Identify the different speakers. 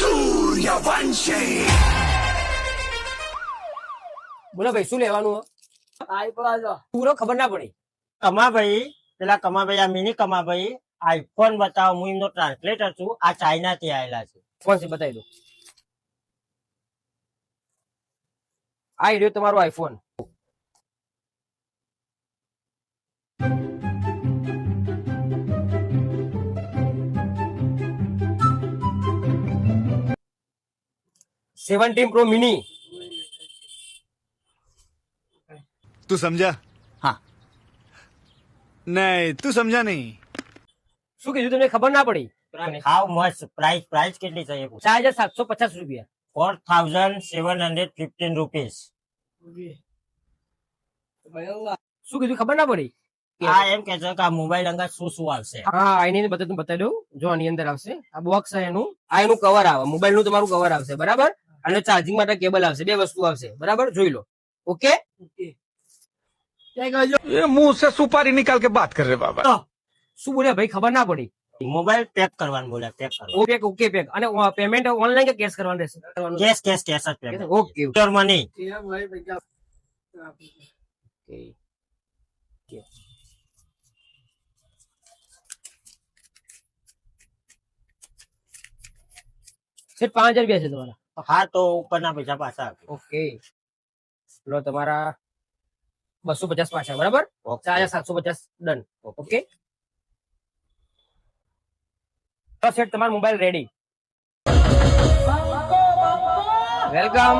Speaker 1: સૂર્યવંશી.
Speaker 2: બોલો ભાઈ શું લેવાનું પૂરો ખબર ના પડી.
Speaker 3: કમાભાઈ, પેલા કમાભાઈ, આ મિની કમાભાઈ આઈફોન બતાવો, હું એમનો ટ્રાન્સલેટર છું. આ ચાઇના થી આવેલા છે.
Speaker 2: ફોન છે બતાવી દો. આ રહ્યો તમારો આઈફોન. Seventeen pro mini.
Speaker 1: તું સમજા?
Speaker 3: હા.
Speaker 1: નહીં, તું સમજા નહીં.
Speaker 2: શું કીધું તમને ખબર ના પડી?
Speaker 3: How much price? પ્રાઇસ કેટલી છે?
Speaker 2: 4750 રૂપિયા.
Speaker 3: 4715 રૂપીસ.
Speaker 2: શું કીધું ખબર ના પડી?
Speaker 3: આ એમ કે છે કે આ મોબાઈલ અંગા શું શું આવશે?
Speaker 2: હા આની બતાવી દઉં. જો આની અંદર આવશે આ બોક્સ છે એનું. આ એનું કવર આવે, મોબાઈલ નું તમારું કવર આવશે બરાબર. અને ચાર્જિંગ માટે કેબલ આવશે. બે વસ્તુ આવશે બરાબર. જોઈ લો. ઓકે.
Speaker 1: ये मुंह से सुपारी निकाल के बात कर रहे बाबा.
Speaker 2: શું બોલ્યા ભાઈ? ખબર ના પડી.
Speaker 3: મોબાઈલ પેક કરવાનું બોલ્યા. પેક કરવાનું.
Speaker 2: Okay pack. અને પેમેન્ટ ઓનલાઈન કે કેશ કરવાનું રહેશે?
Speaker 3: કેશ કેશ કેશ જ પેક.
Speaker 2: ઓકે.
Speaker 3: મની.
Speaker 2: સિર્ફ 5000 રૂપિયા છે તમારા.
Speaker 3: હા તો ઉપરના પૈસા પાછા આપજો.
Speaker 2: ઓકે લો તમારા 250 પાછા બરાબર. 4750 ડન. ઓકે સેટ તમારો મોબાઈલ રેડી. વેલકમ.